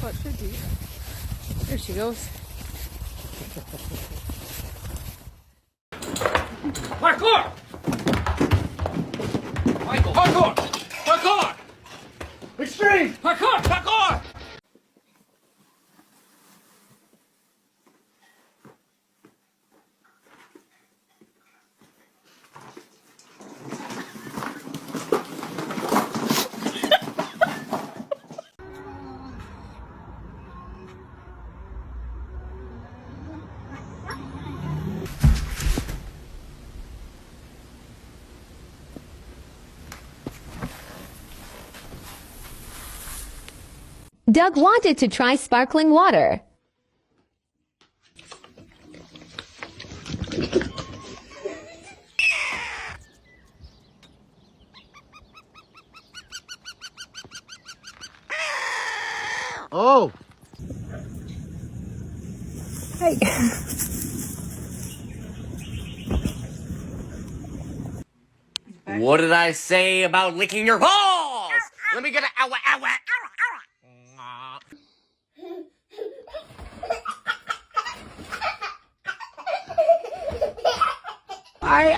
What should be? There she goes. Parkour! Michael, parkour! Parkour! Extreme! Parkour! Parkour! Doug wanted to try sparkling water. Oh! Hey. What did I say about licking your balls? Let me get a ow, ow, ow.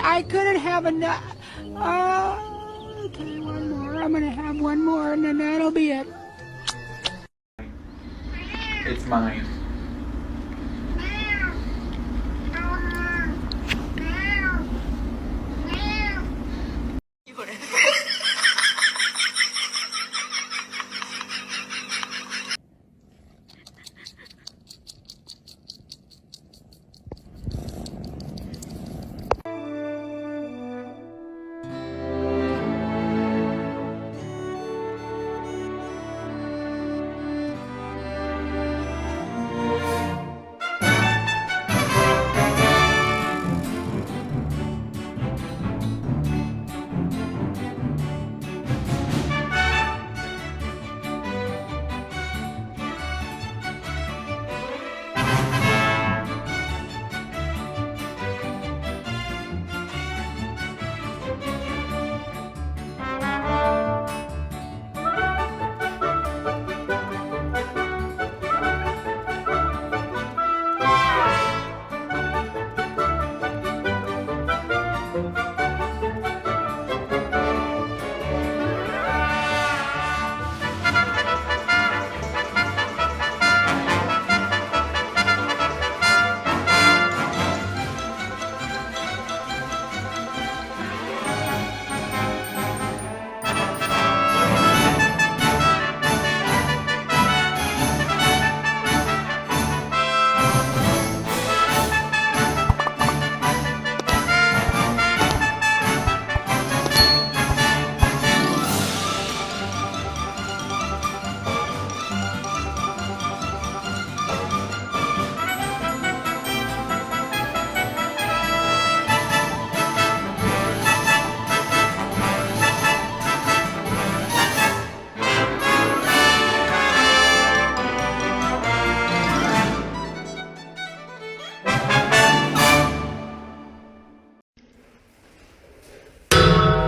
I couldn't have enough. Okay, one more. I'm gonna have one more, and then that'll be it. It's mine.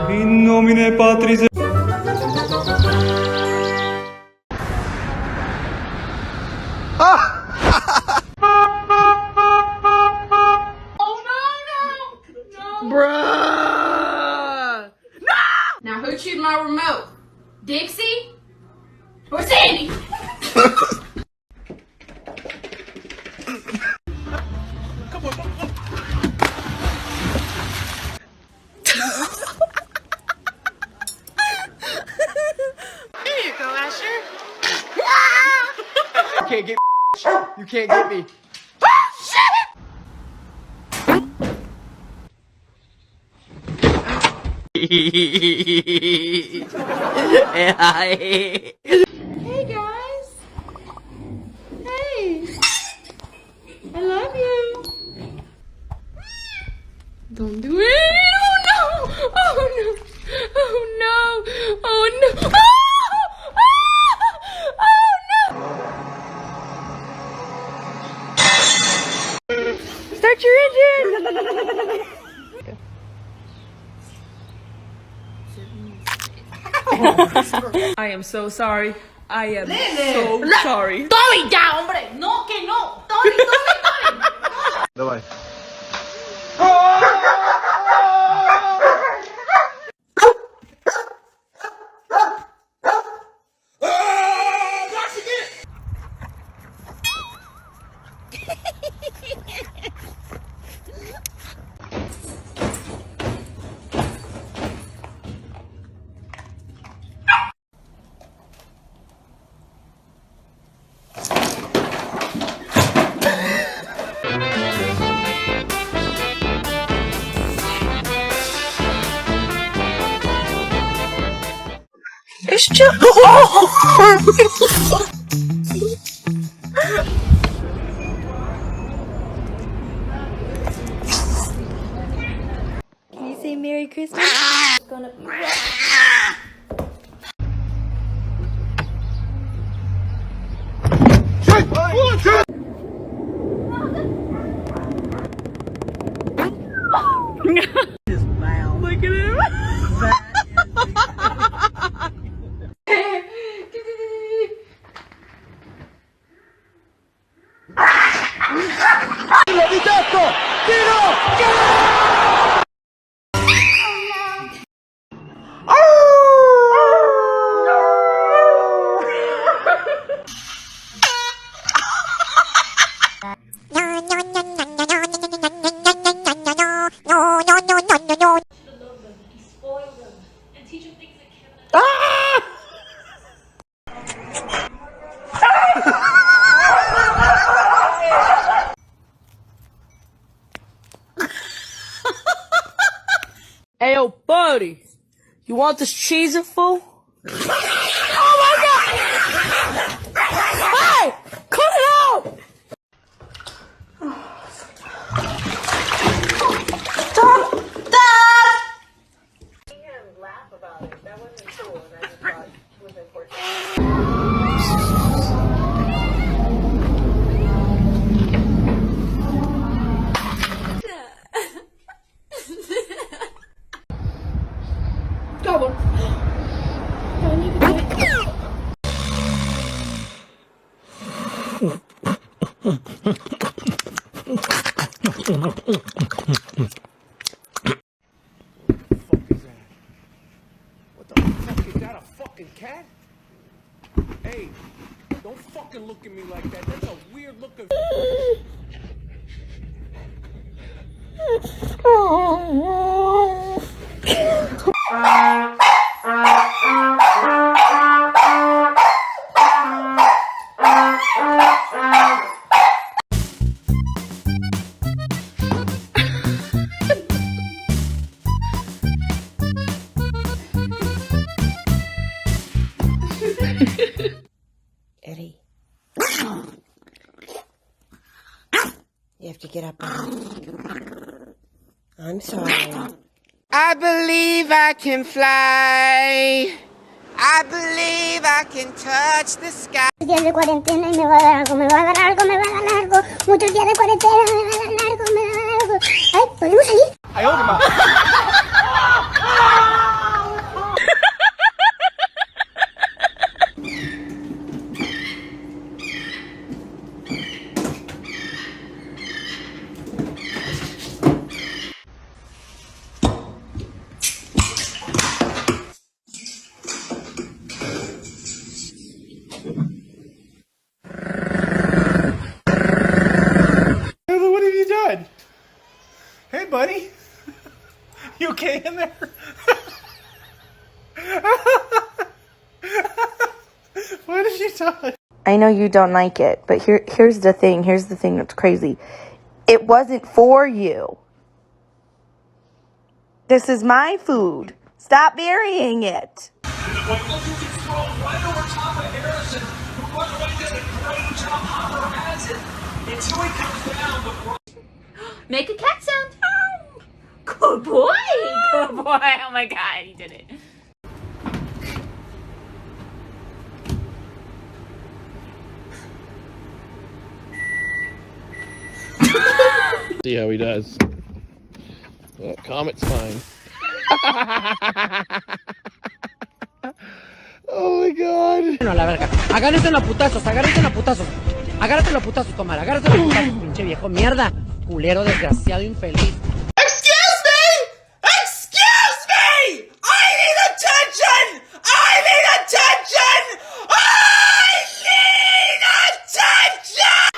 In nomine Patris et Bruh! No! Now who chewed my remote? Dixie? Or Sandy? There you go, Asher. You can't get You can't get me. Hey guys. Hey. I love you. Don't do it. Oh no. Oh no. Oh no. Oh no. Oh, oh no. Start your engine. I am so sorry. I am so sorry. Tommy, ya, hombre. No, que no. Tommy. Давай. It's just. Can you say Merry Christmas? It's gonna be Look at him. Hey, yo, buddy. You want this cheese fool? Oh my god! Hey! Cut it out! What the fuck? Is that a fucking cat? Hey, don't fucking look at me like that. That's a weird look of. Eddie. You have to get up. I'm sorry. I believe I can fly. I believe I can touch the sky. Días de cuarentena y me va a dar algo, me va a dar algo, me va a dar algo. Muchos días de cuarentena, me va a dar algo, me va a dar algo. Ay, ¿podemos salir? What have you done? Hey, buddy. You okay in there? What have you done? I know you don't like it, but here's the thing. Here's the thing that's crazy. It wasn't for you. This is my food. Stop burying it. Make a cat sound. Good boy. Good boy. Oh my god, he did it. See how he does. Well, Comet's fine. Oh my god. No, la verga. Agárrense a putazos, agárrense a putazos. Agárrate a putazos, comadre. Agárrate a putazos, pinche viejo mierda. Culero, desgraciado, infeliz. Excuse me! Excuse me! I need attention! I need attention! I need attention!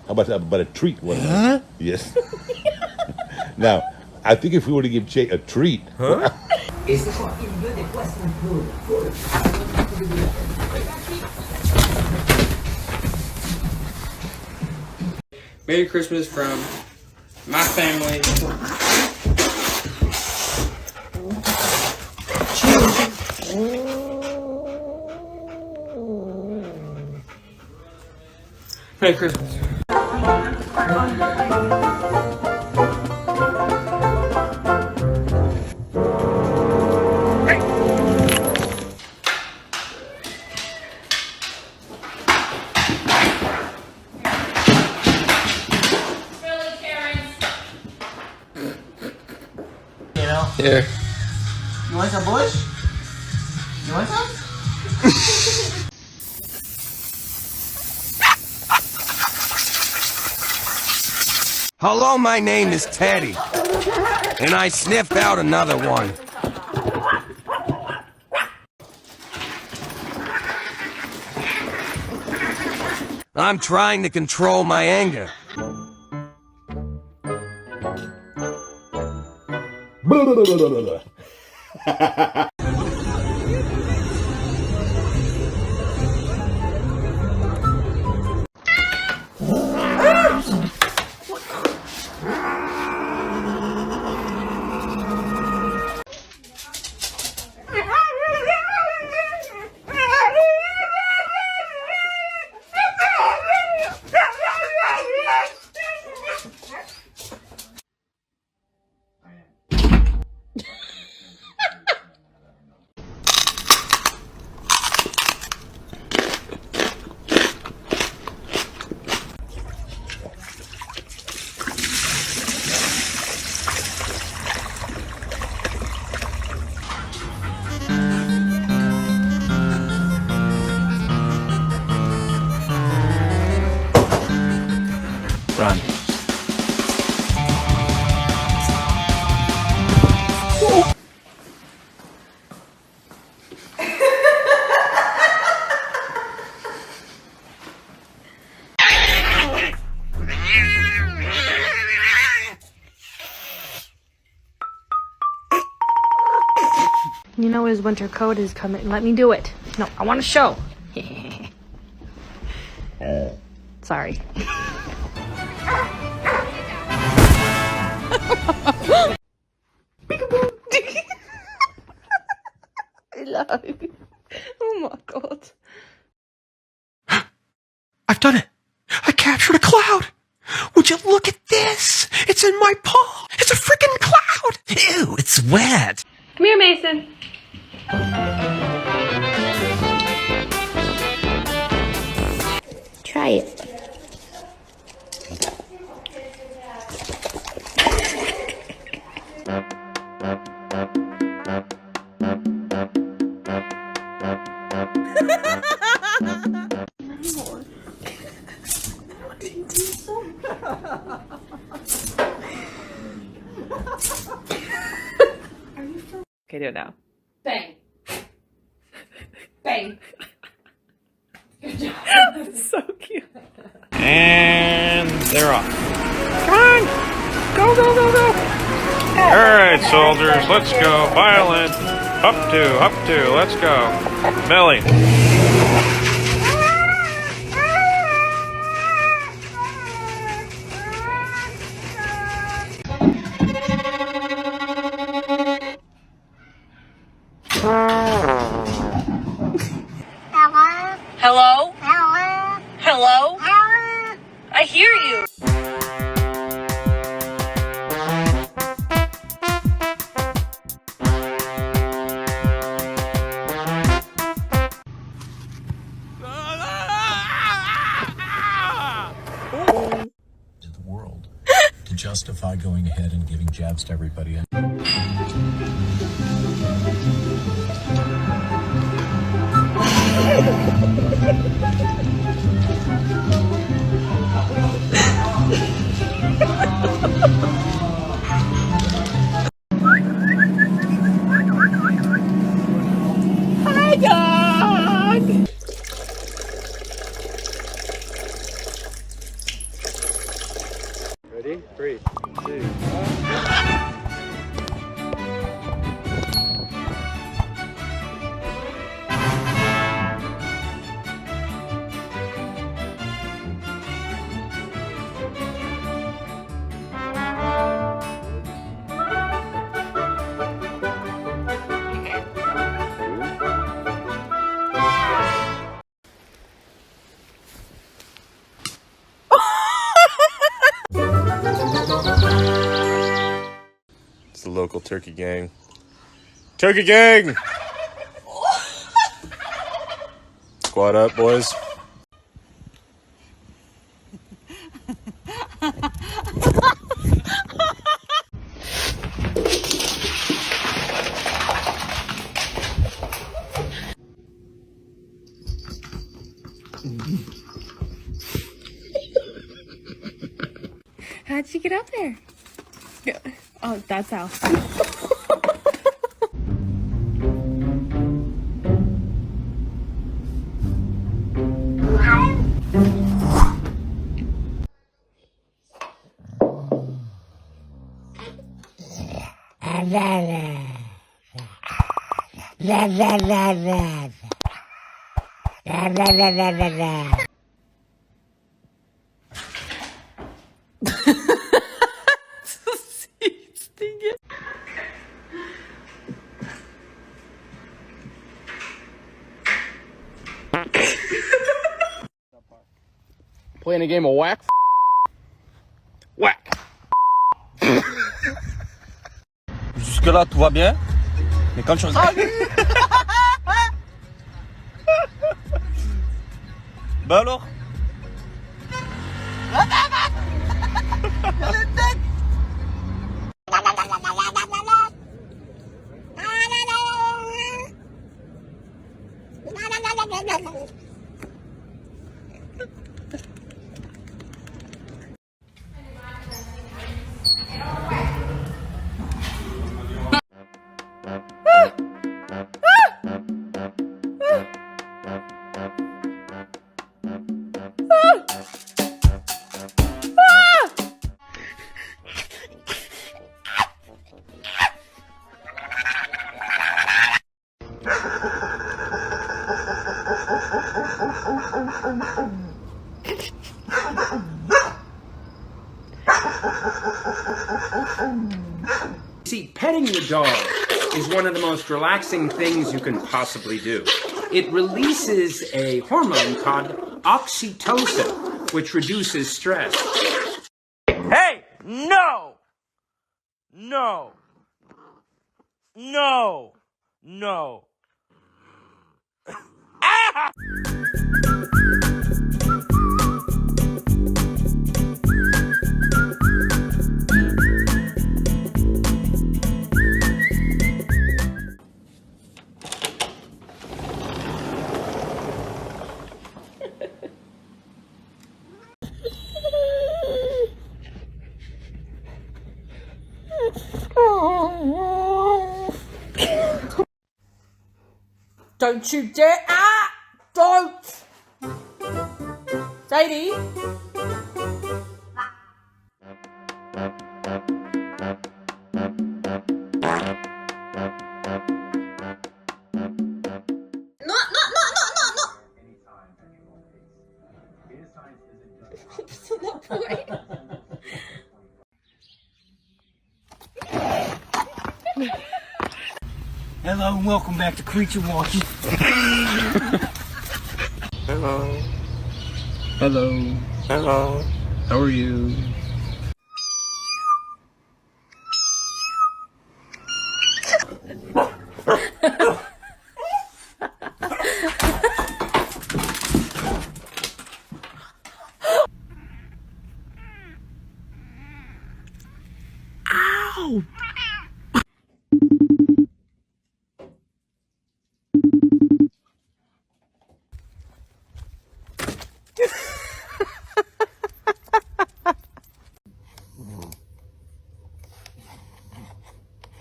How about a treat? Huh? Yes. Now, I think if we were to give Che a treat. Huh? Merry Christmas from my family. Merry Christmas. Here. You want some bush? You want some? Hello, my name is Teddy, and I sniffed out another one. I'm trying to control my anger. Run. You know his winter coat is coming. Let me do it. No, I want to show. Sorry. Hello. Oh my god. I've done it. I captured a cloud. Would you look at this? It's in my palm. It's a freaking cloud. Ew, it's wet. Come here, Mason. Try it. Okay, do it now. Bang. Bang. Good job. That's so cute. And they're off. Come on! Go, go, go, go! Alright, soldiers, let's go. Violin. Up two, let's go. Belly. Hello? Hello? I hear you. justify going ahead and giving jabs to everybody. Hi, dog! Ready? 3, 2, 1. It's the local turkey gang. Turkey gang! Squad up, boys. How'd you get up there? Oh, that's how. Playing a game of whack. Whack. Jusque-là, tout va bien. Mais quand tu regardes... Bah alors? See, petting your dog is one of the most relaxing things you can possibly do. It releases a hormone called oxytocin, which reduces stress. Hey! No! No! No! No! Ah! Don't you dare! Ah! Don't! Sadie? No, no, no, no, no, no! That's not the point. Hello and welcome back to Creature Watching. Hello. Hello. Hello. How are you? No!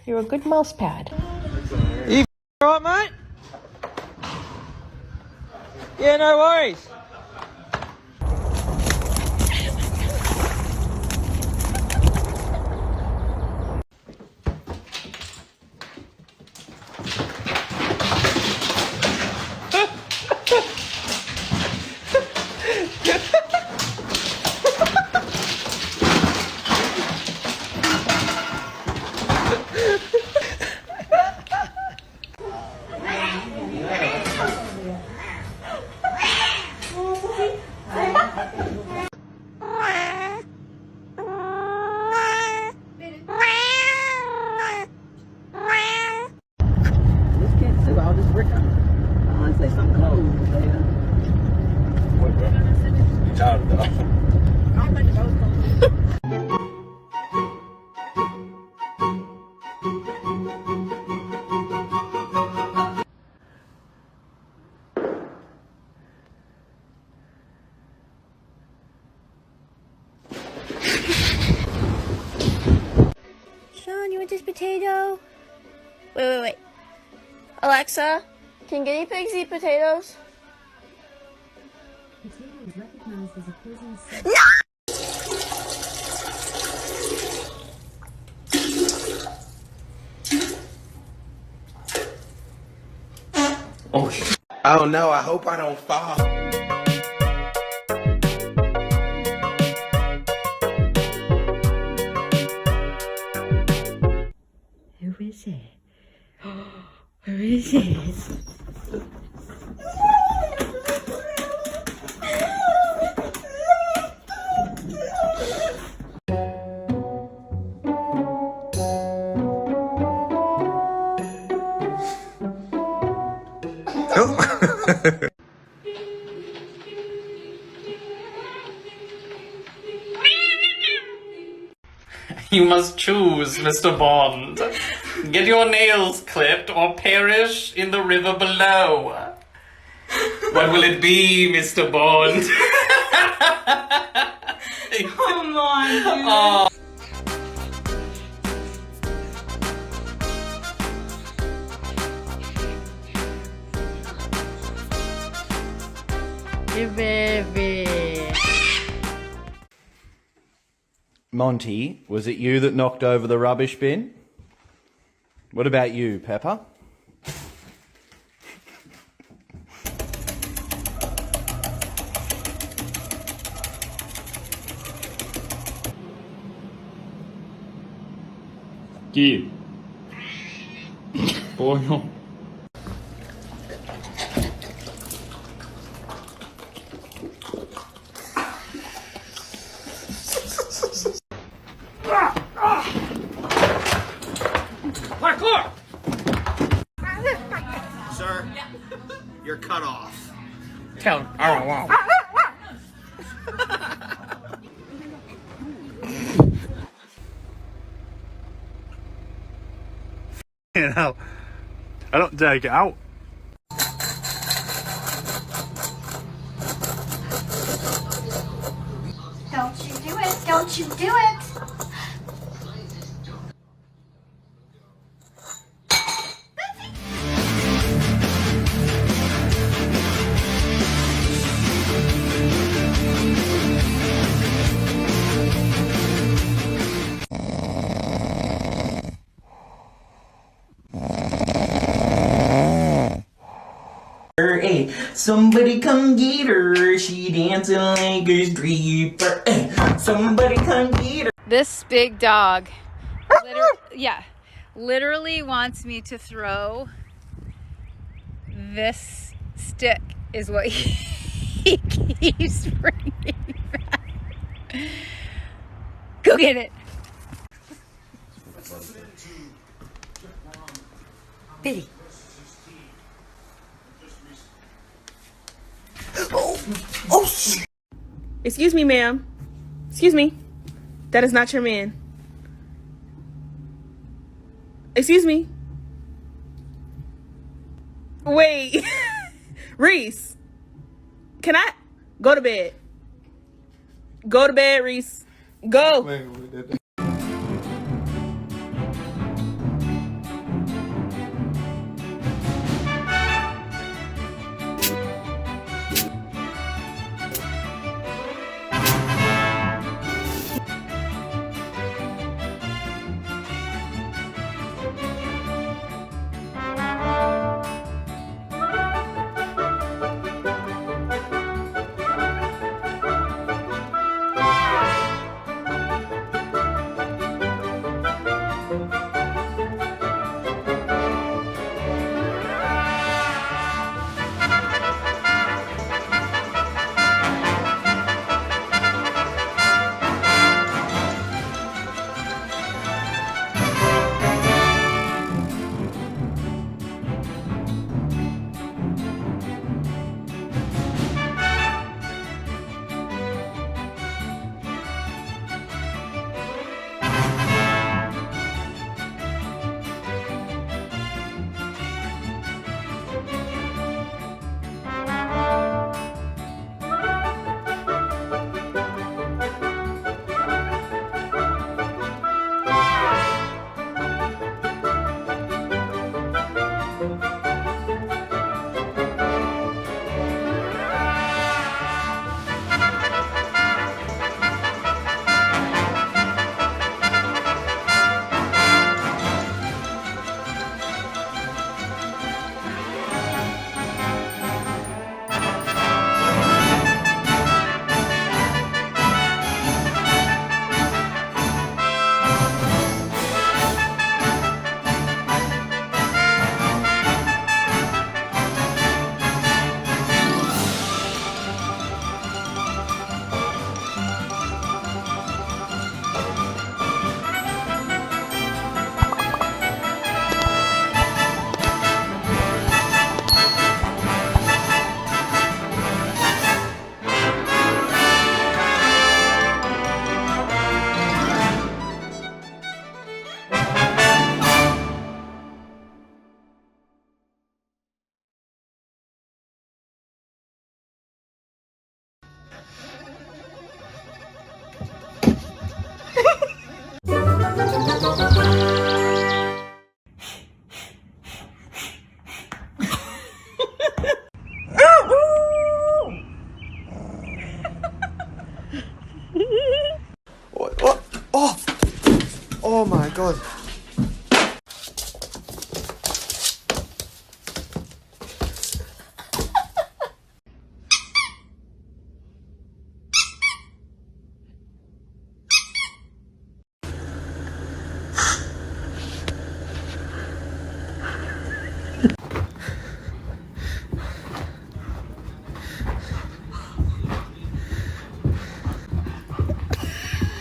You're a good mouse pad. You alright, mate? Yeah, no worries. I'll just brick up. I want to say something close, man. You tired of that? I'm like those Sean, you want this potato? Wait. Alexa, can guinea pigs eat potatoes? Potato is recognized as a poisonous substance. No! Oh, oh no, I hope I don't fall. Who is it? Who is it? You must choose, Mr. Bond. Get your nails clipped or perish in the river below. What will it be, Mr. Bond? Come on, dude. Oh. Baby. Monty, was it you that knocked over the rubbish bin? What about you, Pepper? Geh. Boah. Parkour! Sir, you're cut off. Tell him. I don't want. You know, I don't dare get out. Don't you do it. Don't you do it. Hey, somebody come get her. She dancing like a stripper. Hey, somebody come get her. This big dog, literally wants me to throw this stick is what he keeps bringing back. Go get it. Billy. Excuse me, ma'am. Excuse me. That is not your man. Excuse me. Wait. Reese. Can I go to bed? Go to bed, Reese. Go. Oh my god.